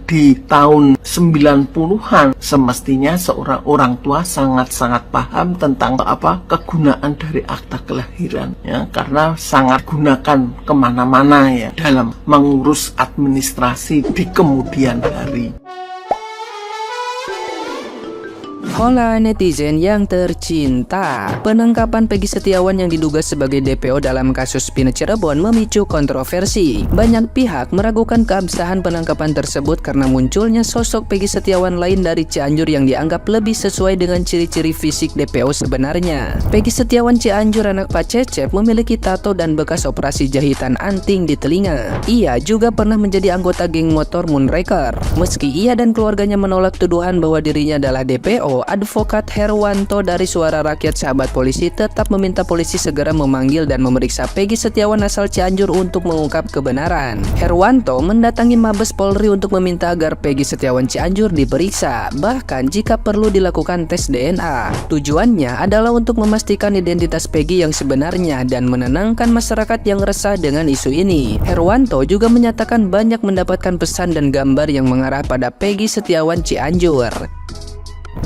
di tahun 90-an semestinya seorang orang tua sangat-sangat paham tentang kegunaan dari akta kelahiran ya, karena sangat gunakan kemana-mana ya dalam mengurus administrasi di kemudian hari. Hola netizen yang tercinta, penangkapan Peggy Setiawan yang diduga sebagai DPO dalam kasus Pina Cirebon memicu kontroversi. Banyak pihak meragukan keabsahan penangkapan tersebut karena munculnya sosok Peggy Setiawan lain dari Cianjur yang dianggap lebih sesuai dengan ciri-ciri fisik DPO sebenarnya. Peggy Setiawan Cianjur, anak Pak Cecep, memiliki tato dan bekas operasi jahitan anting di telinga. Ia juga pernah menjadi anggota geng motor Moonraker. Meski ia dan keluarganya menolak tuduhan bahwa dirinya adalah DPO, Advokat Herwanto dari Suara Rakyat Sahabat Polisi tetap meminta polisi segera memanggil dan memeriksa Peggy Setiawan asal Cianjur untuk mengungkap kebenaran. Herwanto mendatangi Mabes Polri untuk meminta agar Peggy Setiawan Cianjur diperiksa, bahkan jika perlu dilakukan tes DNA. Tujuannya adalah untuk memastikan identitas Peggy yang sebenarnya dan menenangkan masyarakat yang resah dengan isu ini. Herwanto juga menyatakan banyak mendapatkan pesan dan gambar yang mengarah pada Peggy Setiawan Cianjur.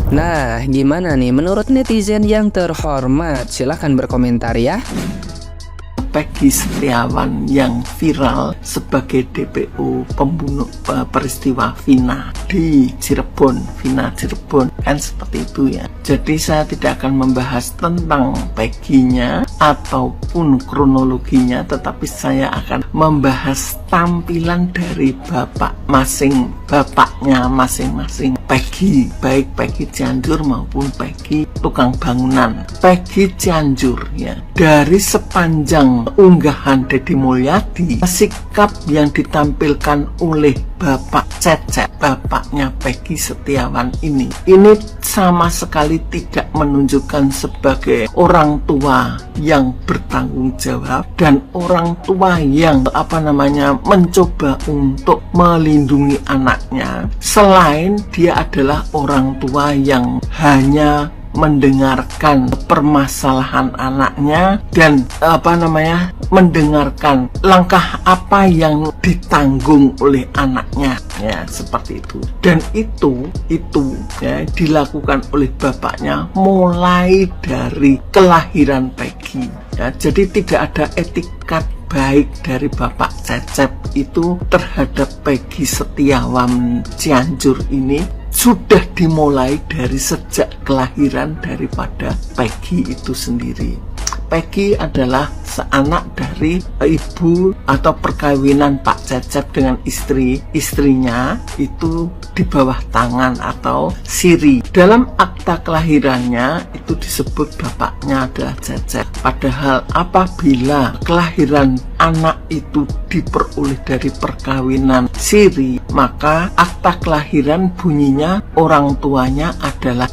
Nah, gimana nih menurut netizen yang terhormat? Silahkan berkomentar ya. Peggy Setiawan yang viral sebagai DPO pembunuh peristiwa Vina di Cirebon, Vina Cirebon, kan seperti itu ya. Jadi saya tidak akan membahas tentang Peggy-nya ataupun kronologinya, tetapi saya akan membahas tampilan dari bapaknya masing-masing Peggy, baik Peggy Cianjur maupun Peggy tukang bangunan. Peggy Cianjur ya, dari sepanjang unggahan Deddy Mulyadi, sikap yang ditampilkan oleh Bapak Cecep, bapaknya Peggy Setiawan ini sama sekali tidak menunjukkan sebagai orang tua yang bertanggung jawab dan orang tua yang mencoba untuk melindungi anaknya. Selain dia adalah orang tua yang hanya mendengarkan permasalahan anaknya dan mendengarkan langkah apa yang ditanggung oleh anaknya ya, seperti itu. Dan itu ya dilakukan oleh bapaknya mulai dari kelahiran Peggy ya. Jadi tidak ada etikat baik dari Bapak Cecep itu terhadap Peggy Setiawan Cianjur ini sudah dimulai dari sejak kelahiran daripada Peggy itu sendiri. Peggy adalah seanak dari ibu atau perkawinan Pak Cecep dengan istrinya itu di bawah tangan atau siri. Dalam akta kelahirannya itu disebut bapaknya adalah Cecep. Padahal apabila kelahiran anak itu diperoleh dari perkawinan siri, maka akta kelahiran bunyinya orang tuanya adalah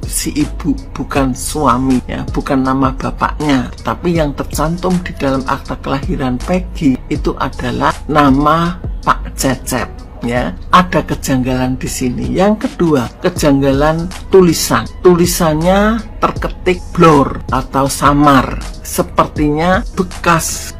si ibu, bukan suami ya, bukan nama bapaknya. Tapi yang tercantum di dalam akta kelahiran Peggy itu adalah nama Pak Cecep ya. Ada kejanggalan di sini. Yang kedua, kejanggalan tulisannya terketik blur atau samar, sepertinya bekas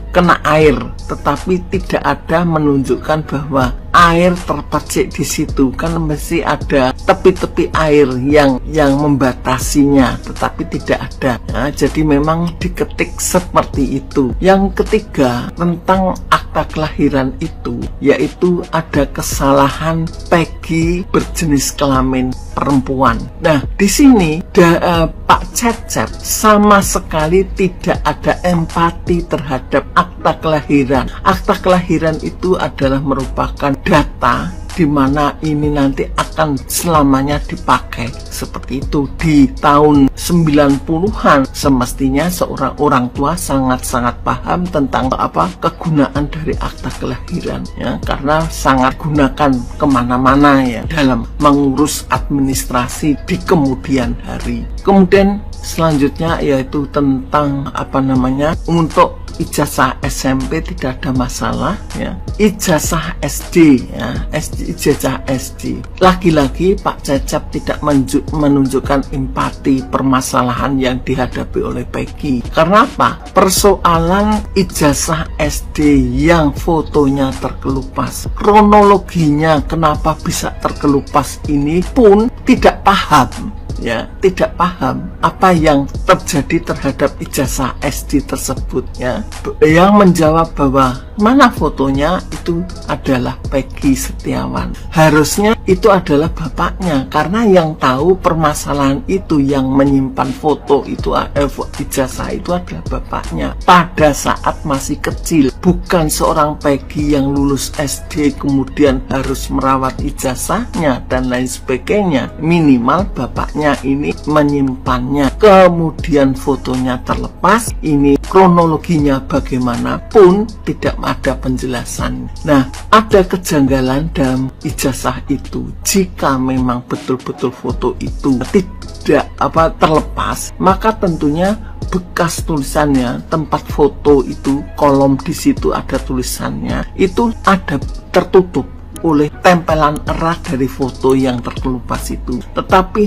kena air, tetapi tidak ada menunjukkan bahwa air terpercik di situ. Kan mesti ada tepi-tepi air yang membatasinya, tetapi tidak ada. Nah, jadi memang diketik seperti itu. Yang ketiga, tentang akta kelahiran itu, yaitu ada kesalahan Peggy berjenis kelamin perempuan. Nah, di sini Pak Cecep sama sekali tidak ada empati terhadap akta kelahiran. Akta kelahiran itu adalah merupakan data di mana ini nanti akan selamanya dipakai. Seperti itu. Di tahun 90-an semestinya seorang orang tua sangat-sangat paham tentang kegunaan dari akta kelahiran ya, karena sangat gunakan kemana-mana ya dalam mengurus administrasi di kemudian hari. Kemudian selanjutnya yaitu tentang untuk ijazah SMP tidak ada masalah ya. Ijazah SD ya, ijazah SD. Lagi-lagi Pak Cecep tidak menunjukkan empati permasalahan yang dihadapi oleh Peggy. Karena apa? Persoalan ijazah SD yang fotonya terkelupas, kronologinya kenapa bisa terkelupas ini pun tidak paham. Ya, tidak paham apa yang terjadi terhadap ijazah SD tersebut ya. Yang menjawab bahwa mana fotonya itu adalah Peggy Setiawan. Harusnya itu adalah bapaknya, karena yang tahu permasalahan itu, yang menyimpan foto itu ijazah itu adalah bapaknya pada saat masih kecil. Bukan seorang Peggy yang lulus SD kemudian harus merawat ijazahnya dan lain sebagainya. Minimal bapaknya ini menyimpannya, kemudian fotonya terlepas, ini kronologinya bagaimanapun tidak ada penjelasan. Nah, ada kejanggalan dalam ijazah itu. Jika memang betul-betul foto itu tidak terlepas, maka tentunya bekas tulisannya, tempat foto itu, kolom di situ ada tulisannya, itu ada tertutup oleh tempelan erat dari foto yang terkelupas itu. Tetapi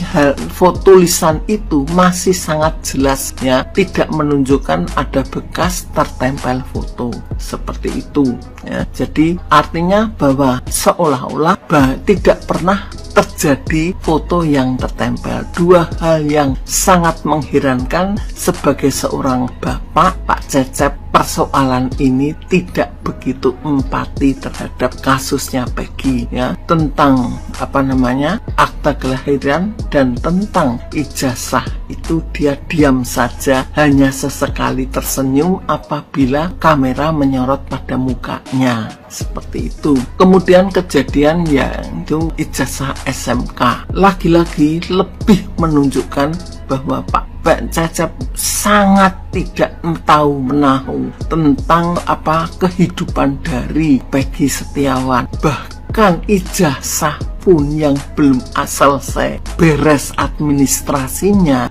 foto tulisan itu masih sangat jelas ya, tidak menunjukkan ada bekas tertempel foto seperti itu ya. Jadi artinya bahwa seolah-olah tidak pernah terjadi foto yang tertempel. Dua hal yang sangat mengherankan sebagai seorang bapak. Pak Cecep persoalan ini tidak begitu empati terhadap kasusnya Peggy ya, tentang akta kelahiran dan tentang ijazah itu dia diam saja, hanya sesekali tersenyum apabila kamera menyorot pada mukanya seperti itu. Kemudian kejadian yang itu ijazah SMK lagi-lagi lebih menunjukkan bahwa Pak Cecep sangat tidak tahu menahu tentang kehidupan dari Peggy Setiawan. Bahkan ijazah pun yang belum selesai beres administrasinya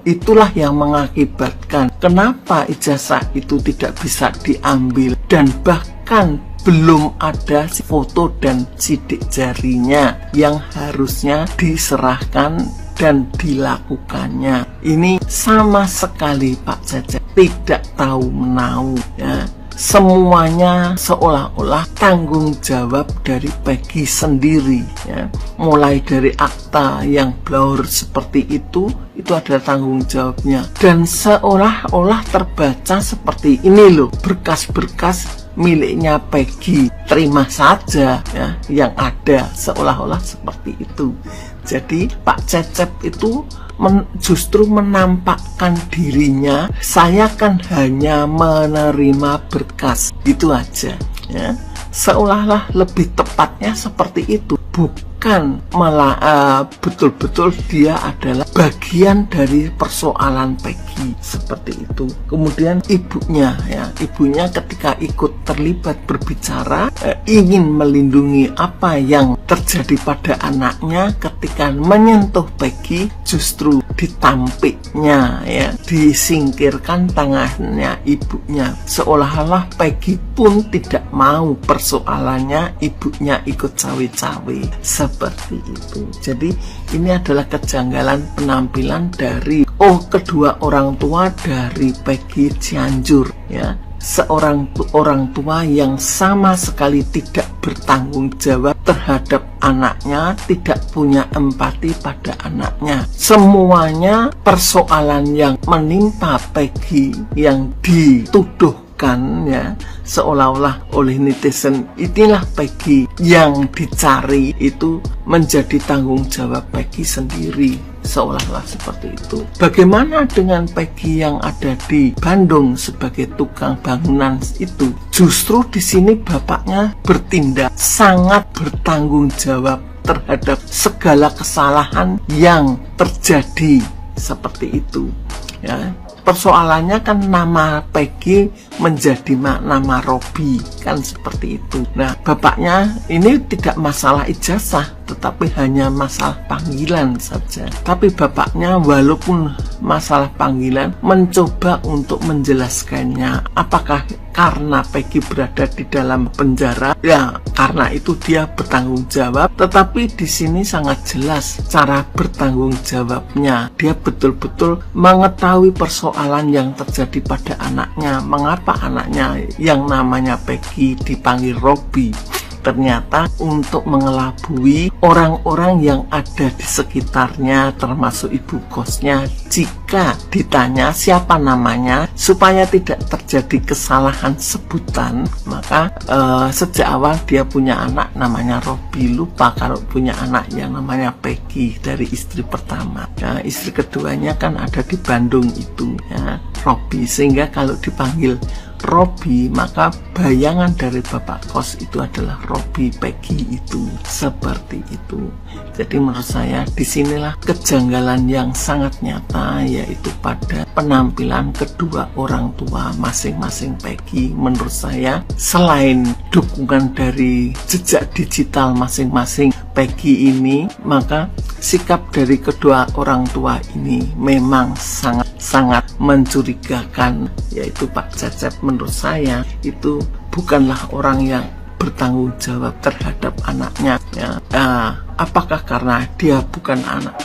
itulah yang mengakibatkan kenapa ijazah itu tidak bisa diambil, dan bahkan belum ada foto dan sidik jarinya yang harusnya diserahkan dan dilakukannya. Ini sama sekali Pak Cecep tidak tahu menahu ya. Semuanya seolah-olah tanggung jawab dari Peggy sendiri ya. Mulai dari akta yang blur seperti itu adalah tanggung jawabnya, dan seolah-olah terbaca seperti ini loh, berkas-berkas miliknya Peggy, terima saja ya yang ada, seolah-olah seperti itu. Jadi Pak Cecep itu justru menampakkan dirinya, saya kan hanya menerima berkas, itu aja ya. Seolah-olah lebih tepatnya seperti itu, bukan malah betul-betul dia adalah bagian dari persoalan Peggy seperti itu. Kemudian ibunya ketika ikut terlibat berbicara, ingin melindungi apa yang terjadi pada anaknya, ketika menyentuh Peggy justru ditampiknya ya, disingkirkan tangannya ibunya, seolah-olah Peggy pun tidak mau persoalannya ibunya ikut cawe-cawe seperti itu. Jadi ini adalah kejanggalan penampilan dari kedua orang tua dari Peggy Cianjur ya. Seorang orang tua yang sama sekali tidak bertanggung jawab terhadap anaknya, tidak punya empati pada anaknya. Semuanya persoalan yang menimpa Peggy yang dituduhkan ya, seolah-olah oleh netizen, inilah Peggy yang dicari, itu menjadi tanggung jawab Peggy sendiri, seolah-olah seperti itu. Bagaimana dengan Peggy yang ada di Bandung sebagai tukang bangunan itu? Justru di sini bapaknya bertindak sangat bertanggung jawab terhadap segala kesalahan yang terjadi seperti itu ya. Persoalannya kan nama Peggy menjadi nama Robi, kan seperti itu. Nah, bapaknya ini tidak masalah ijazah, tetapi hanya masalah panggilan saja. Tapi bapaknya walaupun masalah panggilan mencoba untuk menjelaskannya. Apakah karena Peggy berada di dalam penjara, ya karena itu dia bertanggung jawab. Tetapi di sini sangat jelas cara bertanggung jawabnya. Dia betul-betul mengetahui persoalan yang terjadi pada anaknya. Mengapa anaknya yang namanya Peggy dipanggil Robi? Ternyata untuk mengelabui orang-orang yang ada di sekitarnya, termasuk ibu kosnya. Jika ditanya siapa namanya, supaya tidak terjadi kesalahan sebutan, maka sejak awal dia punya anak namanya Robi, lupa kalau punya anak yang namanya Peggy dari istri pertama. Nah, istri keduanya kan ada di Bandung itu, ya, Robi, sehingga kalau dipanggil Robi, maka bayangan dari bapak kos itu adalah Robi Peggy itu, seperti itu. Jadi menurut saya disinilah kejanggalan yang sangat nyata, yaitu pada penampilan kedua orang tua masing-masing Peggy. Menurut saya selain dukungan dari jejak digital masing-masing Peggy ini, maka sikap dari kedua orang tua ini memang sangat mencurigakan, yaitu Pak Cecep menurut saya itu bukanlah orang yang bertanggung jawab terhadap anaknya, ya. Apakah karena dia bukan anak